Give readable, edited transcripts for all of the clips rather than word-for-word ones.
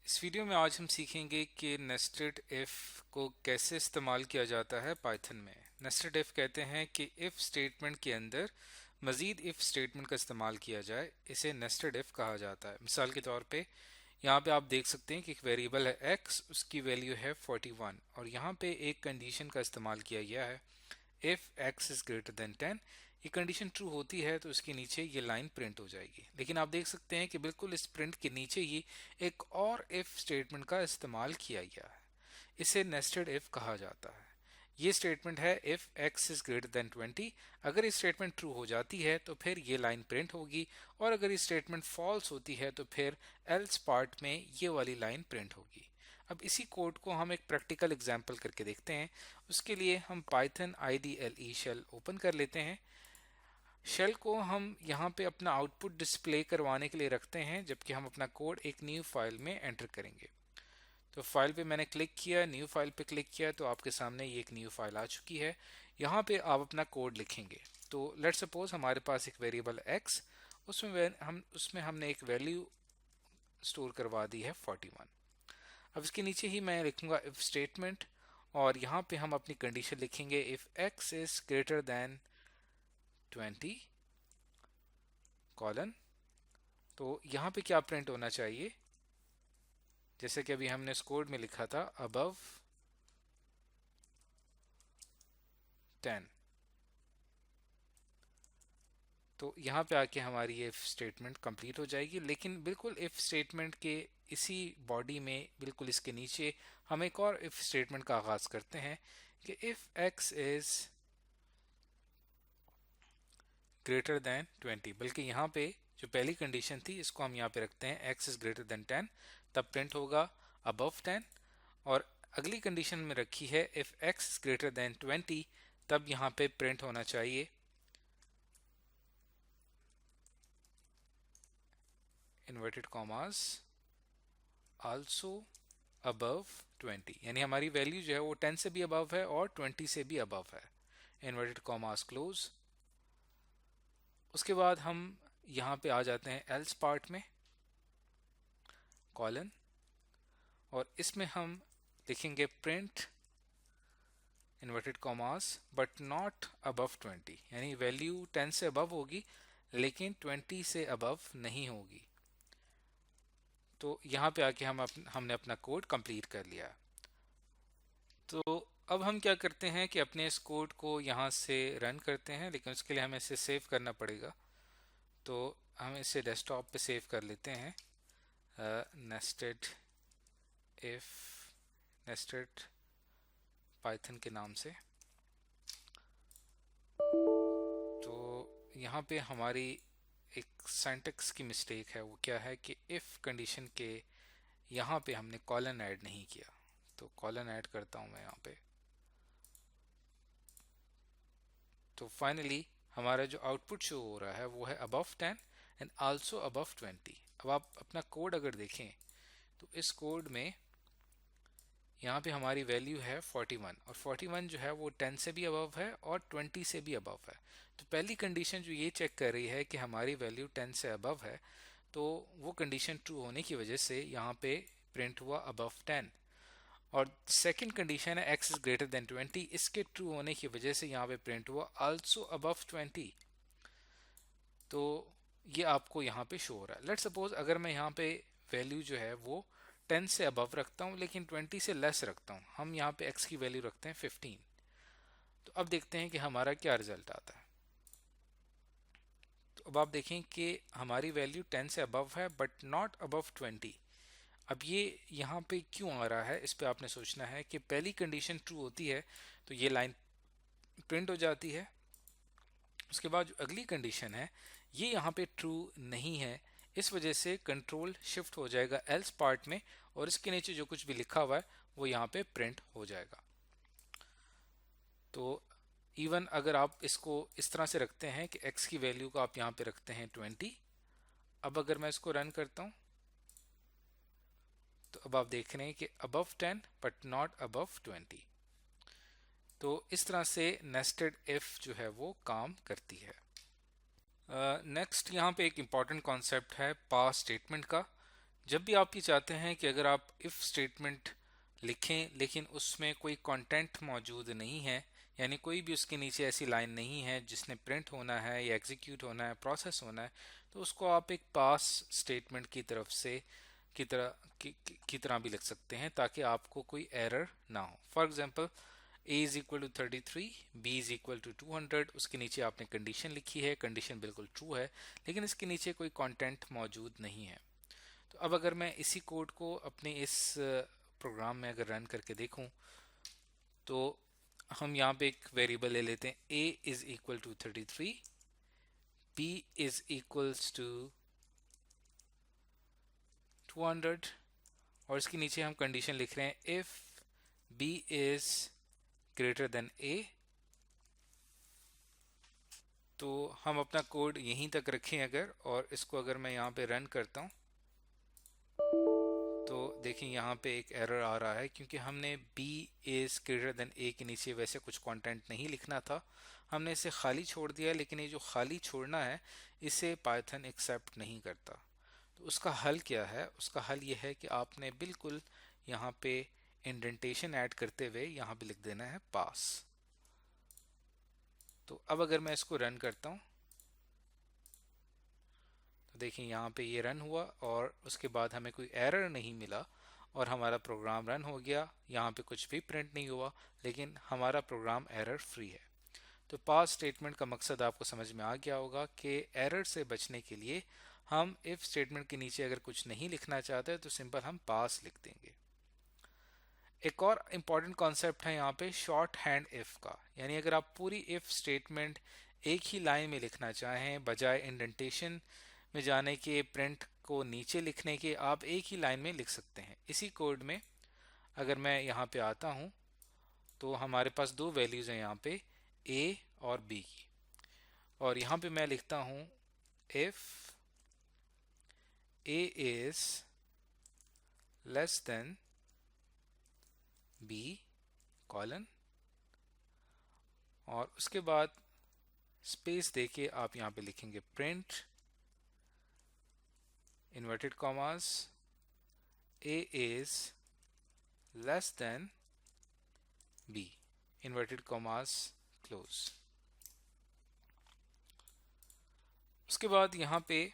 इस वीडियो में आज हम सीखेंगे कि नेस्टेड इफ को कैसे इस्तेमाल किया जाता है पाइथन में। नेस्टेड इफ कहते हैं कि इफ स्टेटमेंट के अंदर मजीद इफ स्टेटमेंट का इस्तेमाल किया जाए, इसे नेस्टेड इफ कहा जाता है। मिसाल के तौर पे यहाँ पे आप देख सकते हैं कि एक वेरिएबल है x, उसकी वैल्यू है 41 और यहाँ पे एक कंडीशन का इस्तेमाल किया गया है if x is greater then 10। ये कंडीशन ट्रू होती है तो इसके नीचे ये लाइन प्रिंट हो जाएगी, लेकिन आप देख सकते हैं कि बिल्कुल इस प्रिंट के नीचे ही एक और इफ स्टेटमेंट का इस्तेमाल किया गया है। इसे नेस्टेड इफ कहा जाता है। ये स्टेटमेंट है if x is greater then 20। अगर ये स्टेटमेंट ट्रू हो जाती है तो फिर ये लाइन प्रिंट होगी, और अगर ये स्टेटमेंट फॉल्स होती है तो फिर एल्स पार्ट में ये वाली लाइन प्रिंट होगी। अब इसी कोड को हम एक प्रैक्टिकल एग्जांपल करके देखते हैं। उसके लिए हम पाइथन IDLE शेल ओपन कर लेते हैं। शेल को हम यहाँ पे अपना आउटपुट डिस्प्ले करवाने के लिए रखते हैं, जबकि हम अपना कोड एक न्यू फाइल में एंटर करेंगे। तो फाइल पे मैंने क्लिक किया, न्यू फाइल पे क्लिक किया, तो आपके सामने ये एक न्यू फाइल आ चुकी है। यहाँ पे आप अपना कोड लिखेंगे। तो लेट सपोज हमारे पास एक वेरिएबल x, उसमें हमने एक वैल्यू स्टोर करवा दी है 41। अब इसके नीचे ही मैं लिखूंगा इफ स्टेटमेंट, और यहाँ पे हम अपनी कंडीशन लिखेंगे if x is greater then 20 colon. तो यहाँ पे क्या प्रिंट होना चाहिए, जैसे कि अभी हमने इस कोड में लिखा था अबव 10। तो यहाँ पे आके हमारी ये इफ स्टेटमेंट कंप्लीट हो जाएगी। लेकिन बिल्कुल इफ स्टेटमेंट के इसी बॉडी में बिल्कुल इसके नीचे हम एक और इफ स्टेटमेंट का आगाज करते हैं कि if x is greater then 20। बल्कि यहाँ पे जो पहली कंडीशन थी इसको हम यहाँ पे रखते हैं x इज ग्रेटर देन 10, तब प्रिंट होगा अबव 10। और अगली कंडीशन में रखी है if x is greater then 20, तब यहाँ पे प्रिंट होना चाहिए इन्वर्टेड कॉमास आल्सो अबव 20। यानी हमारी वैल्यू जो है वो 10 से भी अबव है और 20 से भी अबव है, इन्वर्टेड कॉमास क्लोज। उसके बाद हम यहाँ पे आ जाते हैं एल्स पार्ट में, कॉलन, और इसमें हम लिखेंगे print inverted commas but not above 20। यानी वैल्यू 10 से अबव होगी लेकिन 20 से अबव नहीं होगी। तो यहाँ पे आके हमने अपना कोड कंप्लीट कर लिया। तो अब हम क्या करते हैं कि अपने इस कोड को यहाँ से रन करते हैं, लेकिन उसके लिए हमें इसे सेव करना पड़ेगा। तो हम इसे डेस्कटॉप पे सेव कर लेते हैं, नेस्टेड इफ नेस्टेड पाइथन के नाम से। तो यहाँ पे हमारी एक सिंटैक्स की मिस्टेक है। वो क्या है कि इफ कंडीशन के यहाँ पे हमने कॉलन ऐड नहीं किया। तो कॉलन ऐड करता हूँ मैं यहाँ पे। तो फाइनली हमारा जो आउटपुट शो हो रहा है वो है अबव 10 एंड आल्सो अबव 20। अब आप अपना कोड अगर देखें तो इस कोड में यहाँ पे हमारी वैल्यू है 41, और 41 जो है वो 10 से भी अबव है और 20 से भी अबव है। तो पहली कंडीशन जो ये चेक कर रही है कि हमारी वैल्यू 10 से अबव है, तो वो कंडीशन ट्रू होने की वजह से यहाँ पे प्रिंट हुआ अबव 10। और सेकंड कंडीशन है x इज ग्रेटर देन 20, इसके ट्रू होने की वजह से यहाँ पे प्रिंट हुआ आल्सो अबव 20। तो ये आपको यहाँ पे शो हो रहा है। लेट्स सपोज अगर मैं यहाँ पे वैल्यू जो है वो 10 से अबव रखता हूँ लेकिन 20 से लेस रखता हूँ, हम यहाँ पे x की वैल्यू रखते हैं 15। तो अब देखते हैं कि हमारा क्या रिजल्ट आता है। तो अब आप देखें कि हमारी वैल्यू 10 से अबव है बट नॉट अबव 20। अब ये यहाँ पे क्यों आ रहा है, इस पे आपने सोचना है कि पहली कंडीशन ट्रू होती है तो ये लाइन प्रिंट हो जाती है। उसके बाद जो अगली कंडीशन है ये यहाँ पे ट्रू नहीं है, इस वजह से कंट्रोल शिफ्ट हो जाएगा एल्स पार्ट में, और इसके नीचे जो कुछ भी लिखा हुआ है वो यहाँ पे प्रिंट हो जाएगा। तो इवन अगर आप इसको इस तरह से रखते हैं कि x की वैल्यू को आप यहाँ पे रखते हैं 20। अब अगर मैं इसको रन करता हूँ तो अब आप देख रहे हैं कि अबव 10 बट नॉट अबव 20। तो इस तरह से नेस्टेड इफ जो है वो काम करती है। नेक्स्ट यहाँ पे एक इम्पॉर्टेंट कॉन्सेप्ट है पास स्टेटमेंट का, जब भी आप ये चाहते हैं कि अगर आप इफ़ स्टेटमेंट लिखें लेकिन उसमें कोई कंटेंट मौजूद नहीं है, यानी कोई भी उसके नीचे ऐसी लाइन नहीं है जिसने प्रिंट होना है या एग्जीक्यूट होना है, प्रोसेस होना है, तो उसको आप एक पास स्टेटमेंट की तरफ से की तरह भी लिख सकते हैं ताकि आपको कोई एरर ना हो। For example a is equal to 33, b is equal to 200, उसके नीचे आपने कंडीशन लिखी है, कंडीशन बिल्कुल ट्रू है, लेकिन इसके नीचे कोई कंटेंट मौजूद नहीं है। तो अब अगर मैं इसी कोड को अपने इस प्रोग्राम में अगर रन करके देखूं, तो हम यहाँ पे एक वेरिएबल ले लेते हैं, a is equal to 33, b is equals to 200, और इसके नीचे हम कंडीशन लिख रहे हैं if b is greater than a। तो हम अपना कोड यहीं तक रखें अगर, और इसको अगर मैं यहाँ पे रन करता हूँ तो देखिए यहाँ पे एक एरर आ रहा है क्योंकि हमने b is greater than a के नीचे वैसे कुछ कंटेंट नहीं लिखना था, हमने इसे खाली छोड़ दिया, लेकिन ये जो खाली छोड़ना है इसे पाइथन एक्सेप्ट नहीं करता। तो उसका हल क्या है? उसका हल ये है कि आपने बिल्कुल यहाँ पे इंडेंटेशन ऐड करते हुए यहाँ पे लिख देना है पास। तो अब अगर मैं इसको रन करता हूँ तो देखिए यहाँ पे ये रन हुआ और उसके बाद हमें कोई एरर नहीं मिला और हमारा प्रोग्राम रन हो गया। यहाँ पे कुछ भी प्रिंट नहीं हुआ, लेकिन हमारा प्रोग्राम एरर फ्री है। तो पास स्टेटमेंट का मकसद आपको समझ में आ गया होगा कि एरर से बचने के लिए हम इफ स्टेटमेंट के नीचे अगर कुछ नहीं लिखना चाहते तो सिंपल हम पास लिख देंगे। एक और इम्पॉर्टेंट कॉन्सेप्ट है यहाँ पे शॉर्ट हैंड इफ का, यानी अगर आप पूरी इफ स्टेटमेंट एक ही लाइन में लिखना चाहें बजाय इंडेंटेशन में जाने के, प्रिंट को नीचे लिखने के, आप एक ही लाइन में लिख सकते हैं। इसी कोड में अगर मैं यहाँ पे आता हूँ तो हमारे पास दो वैल्यूज हैं यहाँ पे, a और b की, और यहाँ पे मैं लिखता हूँ if a is less than b colon, और उसके बाद स्पेस देके आप यहाँ पे लिखेंगे print inverted commas a is less than b inverted commas close. उसके बाद यहाँ पे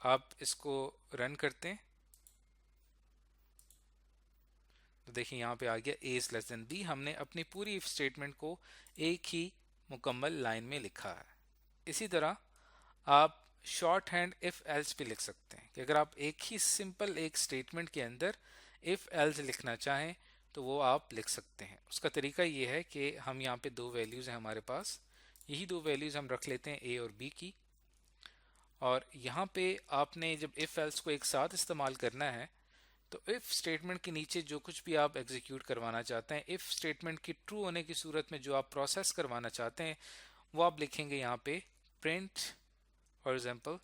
आप इसको रन करते हैं तो देखिए यहाँ पे आ गया a is less than b। हमने अपनी पूरी इफ स्टेटमेंट को एक ही मुकम्मल लाइन में लिखा है। इसी तरह आप शॉर्ट हैंड इफ एल्स भी लिख सकते हैं कि अगर आप एक ही सिंपल एक स्टेटमेंट के अंदर इफ एल्स लिखना चाहें तो वो आप लिख सकते हैं। उसका तरीका ये है कि हम यहाँ पे दो वैल्यूज हैं हमारे पास, यही दो वैल्यूज हम रख लेते हैं a और b की, और यहाँ पे आपने जब इफ एल्स को एक साथ इस्तेमाल करना है तो इफ स्टेटमेंट के नीचे जो कुछ भी आप एग्जीक्यूट करवाना चाहते हैं, इफ स्टेटमेंट की ट्रू होने की सूरत में जो आप प्रोसेस करवाना चाहते हैं वो आप लिखेंगे यहाँ पे प्रिंट, फॉर एग्जांपल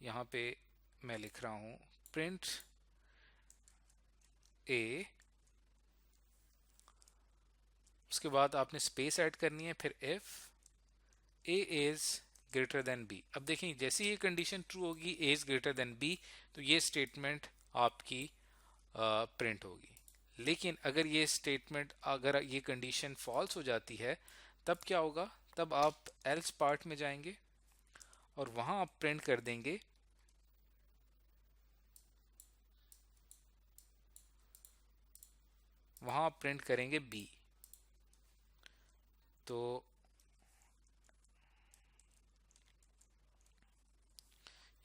यहाँ पे मैं लिख रहा हूँ प्रिंट a, उसके बाद आपने स्पेस ऐड करनी है, फिर if a is greater then b। अब देखिए जैसे ही ये कंडीशन ट्रू होगी a is greater then b तो ये स्टेटमेंट आपकी प्रिंट होगी। लेकिन अगर ये स्टेटमेंट, अगर ये कंडीशन फॉल्स हो जाती है तब क्या होगा? तब आप एल्स पार्ट में जाएंगे और वहां आप प्रिंट कर देंगे वहां आप प्रिंट करेंगे b। तो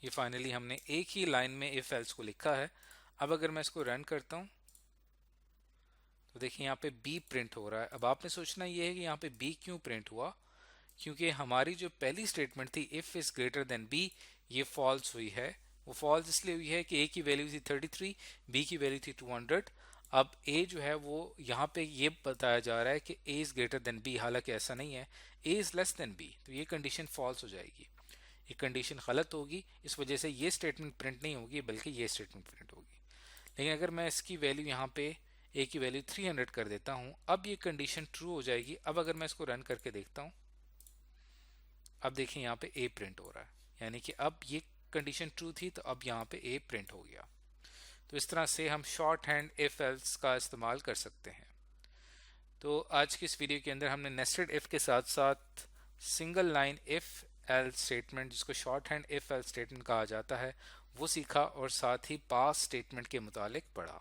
ये फाइनली हमने एक ही लाइन में इफ एल्स को लिखा है। अब अगर मैं इसको रन करता हूं तो देखिए यहाँ पे b प्रिंट हो रहा है। अब आपने सोचना ये है कि यहाँ पे b क्यों प्रिंट हुआ, क्योंकि हमारी जो पहली स्टेटमेंट थी if is greater then b ये फॉल्स हुई है। वो फॉल्स इसलिए हुई है कि a की वैल्यू थी 33, b की वैल्यू थी 200। अब a जो है वो यहाँ पे ये बताया जा रहा है कि a is greater then b, हालांकि ऐसा नहीं है, a is less than b, तो ये कंडीशन फॉल्स हो जाएगी, ये कंडीशन गलत होगी। इस वजह से ये स्टेटमेंट प्रिंट नहीं होगी बल्कि ये स्टेटमेंट प्रिंट होगी। लेकिन अगर मैं इसकी वैल्यू यहाँ पे a की वैल्यू 300 कर देता हूँ, अब ये कंडीशन ट्रू हो जाएगी। अब अगर मैं इसको रन करके देखता हूँ, अब देखिए यहाँ पे ए प्रिंट हो रहा है, यानी कि अब ये कंडीशन ट्रू थी तो अब यहाँ पे ए प्रिंट हो गया। तो इस तरह से हम शॉर्ट हैंड इफ एल्स का इस्तेमाल कर सकते हैं। तो आज की इस वीडियो के अंदर हमने नेस्टेड इफ के साथ साथ single line if else statement, जिसको short hand if else statement कहा जाता है, वो सीखा और साथ ही पास स्टेटमेंट के मुतालिक पढ़ा।